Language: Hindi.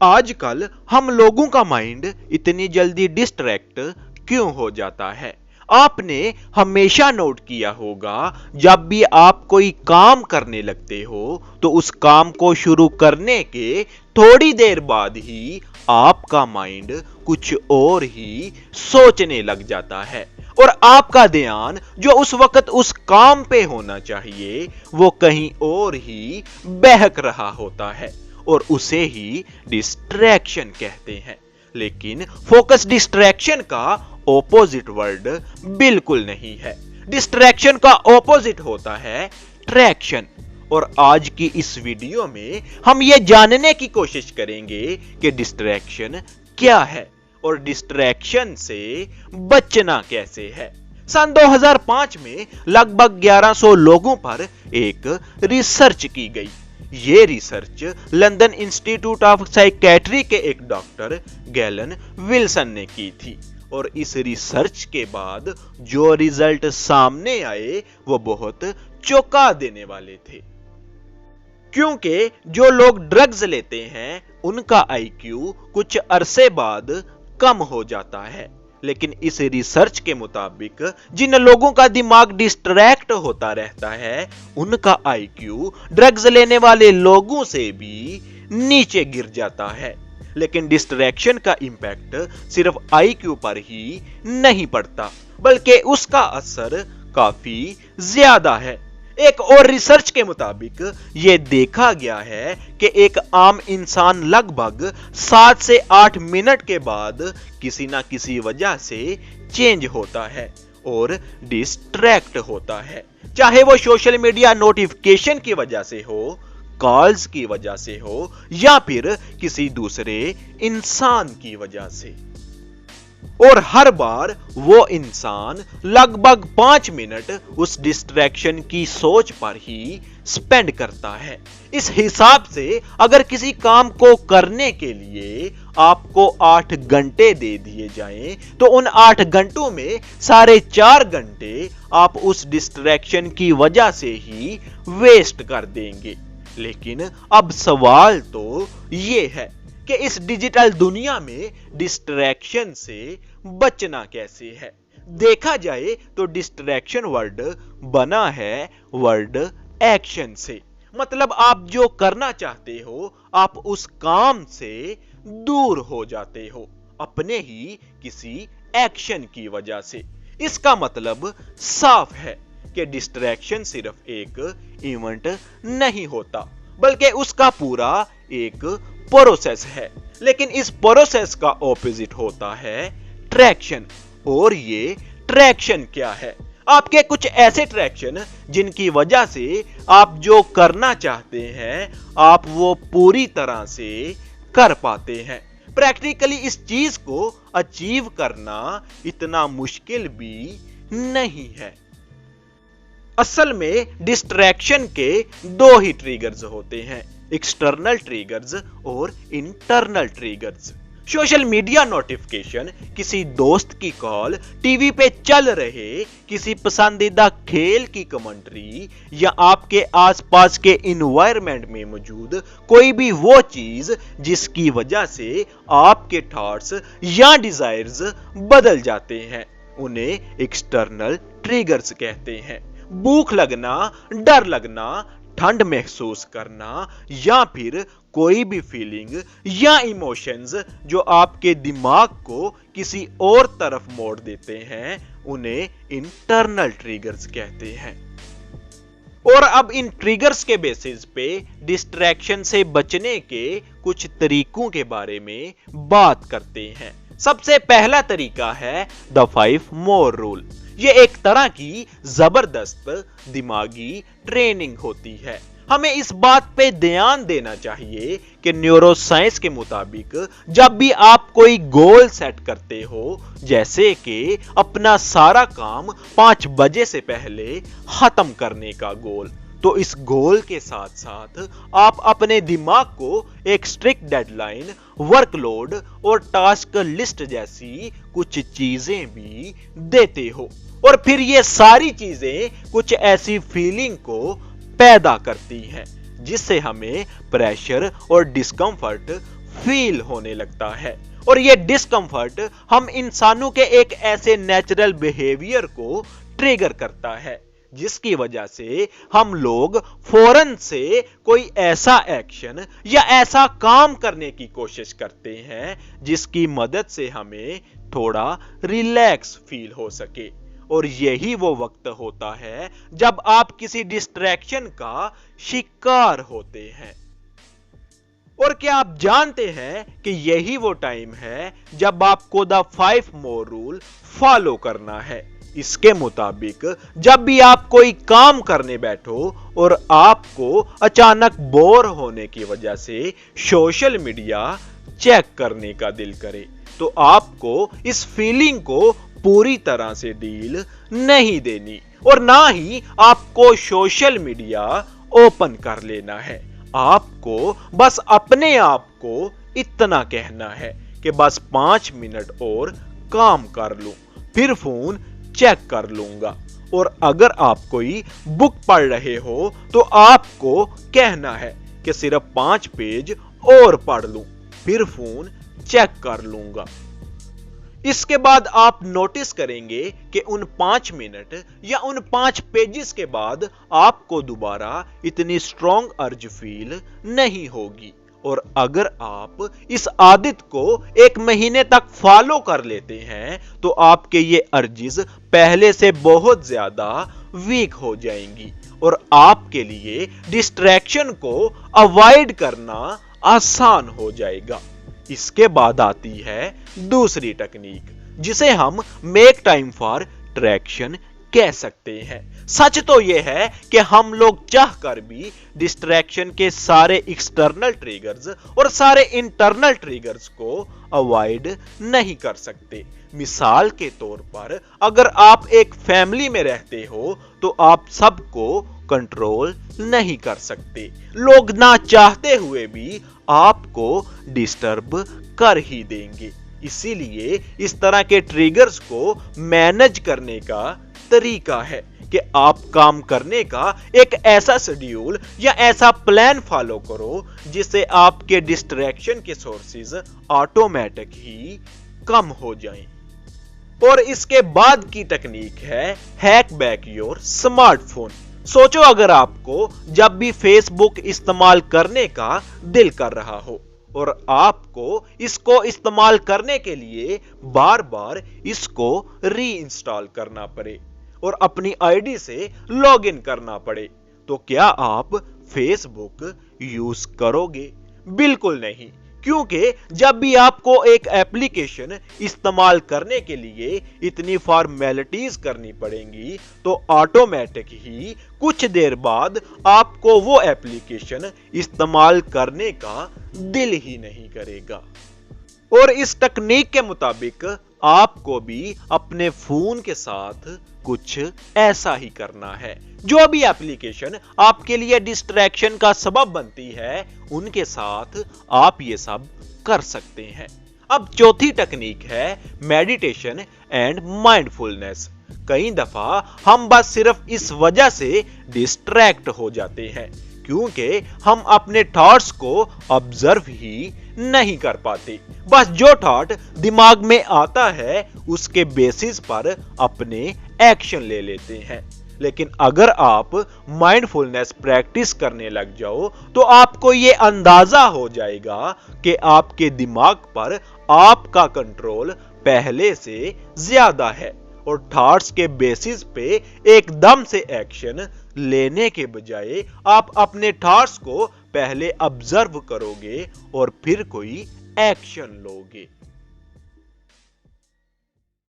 आजकल हम लोगों का माइंड इतनी जल्दी डिस्ट्रैक्ट क्यों हो जाता है? आपने हमेशा नोट किया होगा, जब भी आप कोई काम करने लगते हो तो उस काम को शुरू करने के थोड़ी देर बाद ही आपका माइंड कुछ और ही सोचने लग जाता है और आपका ध्यान जो उस वक्त उस काम पे होना चाहिए वो कहीं और ही बहक रहा होता है और उसे ही डिस्ट्रैक्शन कहते हैं। लेकिन फोकस डिस्ट्रैक्शन का ऑपोजिट वर्ड बिल्कुल नहीं है। डिस्ट्रैक्शन का ऑपोजिट होता है ट्रैक्शन। और आज की इस वीडियो में हम ये जानने की कोशिश करेंगे कि डिस्ट्रैक्शन क्या है और डिस्ट्रैक्शन से बचना कैसे है। सन 2005 में लगभग 1100 लोगों पर एक रिसर्च की गई। ये research London institute of psychiatry के एक डॉक्टर गैलन विल्सन ने की थी और इस रिसर्च के बाद जो रिजल्ट सामने आए वो बहुत चौंका देने वाले थे, क्योंकि जो लोग ड्रग्स लेते हैं उनका आईक्यू कुछ अरसे बाद कम हो जाता है। लेकिन इस रिसर्च के मुताबिक जिन लोगों का दिमाग डिस्ट्रैक्ट होता रहता है उनका आईक्यू ड्रग्स लेने वाले लोगों से भी नीचे गिर जाता है। लेकिन डिस्ट्रैक्शन का इंपैक्ट सिर्फ आईक्यू पर ही नहीं पड़ता, बल्कि उसका असर काफी ज्यादा है। एक और रिसर्च के मुताबिक यह देखा गया है कि एक आम इंसान लगभग 7 से 8 मिनट के बाद किसी ना किसी वजह से चेंज होता है और डिस्ट्रैक्ट होता है, चाहे वो सोशल मीडिया नोटिफिकेशन की वजह से हो, कॉल्स की वजह से हो या फिर किसी दूसरे इंसान की वजह से। और हर बार वो इंसान लगभग 5 मिनट उस डिस्ट्रैक्शन की सोच पर ही स्पेंड करता है। इस हिसाब से अगर किसी काम को करने के लिए आपको 8 घंटे दे दिए जाएं तो उन 8 घंटों में 4.5 घंटे आप उस डिस्ट्रैक्शन की वजह से ही वेस्ट कर देंगे। लेकिन अब सवाल तो ये है कि इस डिजिटल दुनिया में डिस्ट्रैक्शन से बचना कैसे है। देखा जाए तो डिस्ट्रैक्शन वर्ड बना है वर्ड एक्शन से, मतलब आप जो करना चाहते हो आप उस काम से दूर हो जाते हो अपने ही किसी एक्शन की वजह से। इसका मतलब साफ है कि डिस्ट्रैक्शन सिर्फ एक इवेंट नहीं होता, बल्कि उसका पूरा एक प्रोसेस है। लेकिन इस प्रोसेस का ऑपोजिट होता है ट्रैक्शन। और ये ट्रैक्शन क्या है? आपके कुछ ऐसे ट्रैक्शन जिनकी वजह से आप जो करना चाहते हैं आप वो पूरी तरह से कर पाते हैं। प्रैक्टिकली इस चीज को अचीव करना इतना मुश्किल भी नहीं है। असल में डिस्ट्रैक्शन के 2 ही ट्रिगर्स होते हैं, एक्सटर्नल ट्रिगर्स और internal triggers. Social media notification, किसी दोस्त की कॉल, टीवी पे चल रहे किसी पसंदीदा खेल की कमेंट्री या आपके आसपास के इन्वायरमेंट में मौजूद कोई भी वो चीज जिसकी वजह से आपके थॉट्स या डिजायर्स बदल जाते हैं, उन्हें एक्सटर्नल ट्रिगर्स कहते हैं। भूख लगना, डर लगना, ठंड महसूस करना या फिर कोई भी फीलिंग या इमोशंस जो आपके दिमाग को किसी और तरफ मोड़ देते हैं, उन्हें इंटरनल ट्रिगर्स कहते हैं। और अब इन ट्रिगर्स के बेसिस पे डिस्ट्रैक्शन से बचने के कुछ तरीकों के बारे में बात करते हैं। सबसे पहला तरीका है द 5 मोर रूल। ये एक तरह की जबरदस्त दिमागी ट्रेनिंग होती है। हमें इस बात पे ध्यान देना चाहिए कि न्यूरोसाइंस के मुताबिक जब भी आप कोई गोल सेट करते हो, जैसे कि अपना सारा काम 5 बजे से पहले खत्म करने का गोल, तो इस गोल के साथ साथ आप अपने दिमाग को एक स्ट्रिक्ट डेडलाइन, वर्कलोड और टास्क लिस्ट जैसी कुछ चीजें भी देते हो। और फिर ये सारी चीजें कुछ ऐसी फीलिंग को पैदा करती हैं जिससे हमें प्रेशर और डिस्कंफर्ट फील होने लगता है। और ये डिस्कंफर्ट हम इंसानों के एक ऐसे नेचुरल बिहेवियर को ट्रिगर करता है जिसकी वजह से हम लोग फौरन से कोई ऐसा एक्शन या ऐसा काम करने की कोशिश करते हैं जिसकी मदद से हमें थोड़ा रिलैक्स फील हो सके। और यही वो वक्त होता है जब आप किसी डिस्ट्रैक्शन का शिकार होते हैं। और क्या आप जानते हैं कि यही वो टाइम है जब आपको द 5 मोर रूल फॉलो करना है। इसके मुताबिक जब भी आप कोई काम करने बैठो और आपको अचानक बोर होने की वजह से सोशल मीडिया चेक करने का दिल करे, तो आपको इस फीलिंग को पूरी तरह से डील नहीं देनी और ना ही आपको सोशल मीडिया ओपन कर लेना है। आपको बस अपने आप को इतना कहना है कि बस 5 मिनट और काम कर लूं, फिर फोन चेक कर लूंगा। और अगर आप कोई बुक पढ़ रहे हो तो आपको कहना है कि सिर्फ 5 पेज और पढ़ लूं, फिर फोन चेक कर लूंगा। इसके बाद आप नोटिस करेंगे कि उन 5 मिनट या उन 5 पेजेस के बाद आपको दोबारा इतनी स्ट्रॉन्ग अर्ज फील नहीं होगी। और अगर आप इस आदत को 1 महीने तक फॉलो कर लेते हैं तो आपके ये अर्जिस पहले से बहुत ज्यादा वीक हो जाएंगी और आपके लिए डिस्ट्रैक्शन को अवॉइड करना आसान हो जाएगा। इसके बाद आती है दूसरी टेक्निक जिसे हम मेक टाइम फॉर ट्रैक्शन कह सकते हैं। सच तो यह है कि हम लोग चाहकर भी डिस्ट्रैक्शन के सारे एक्सटर्नल ट्रिगर्स और सारे इंटरनल ट्रिगर्स को अवॉइड नहीं कर सकते। मिसाल के तौर पर अगर आप एक फैमिली में रहते हो तो आप सबको कंट्रोल नहीं कर सकते। लोग ना चाहते हुए भी आपको डिस्टर्ब कर ही देंगे। इसीलिए इस तरह के ट्रिगर्स को मैनेज करने का तरीका है कि आप काम करने का एक ऐसा शेड्यूल या ऐसा प्लान फॉलो करो जिससे आपके डिस्ट्रैक्शन के सोर्सेज ऑटोमेटिक ही कम हो जाएं। और इसके बाद की टेक्निक है हैक बैक योर स्मार्टफोन। सोचो अगर आपको जब भी फेसबुक इस्तेमाल करने का दिल कर रहा हो और आपको इसको इस्तेमाल करने के लिए बार बार इसको री इंस्टॉल करना पड़े और अपनी आईडी से लॉगिन करना पड़े, तो क्या आप फेसबुक यूज करोगे? बिल्कुल नहीं, क्योंकि जब भी आपको एक एप्लीकेशन इस्तेमाल करने के लिए इतनी फॉर्मेलिटीज करनी पड़ेंगी तो ऑटोमेटिक ही कुछ देर बाद आपको वो एप्लीकेशन इस्तेमाल करने का दिल ही नहीं करेगा। और इस तकनीक के मुताबिक आपको भी अपने फोन के साथ कुछ ऐसा ही करना है। जो भी एप्लीकेशन आपके लिए डिस्ट्रैक्शन का सबब बनती है उनके साथ आप ये सब कर सकते हैं। अब चौथी टेक्निक है मेडिटेशन एंड माइंडफुलनेस। कई दफा हम बस सिर्फ इस वजह से डिस्ट्रैक्ट हो जाते हैं क्योंकि हम अपने थॉट्स को ऑब्जर्व ही नहीं कर पाते। बस जो थॉट दिमाग में आता है उसके बेसिस पर अपने एक्शन ले लेते हैं। लेकिन अगर आप माइंडफुलनेस प्रैक्टिस करने लग जाओ तो आपको यह अंदाजा हो जाएगा कि आपके दिमाग पर आपका कंट्रोल पहले से ज्यादा है और थॉट्स के बेसिस पे एकदम से एक्शन लेने के बजाय आप अपने थॉट्स को पहले ऑब्जर्व करोगे और फिर कोई एक्शन लोगे।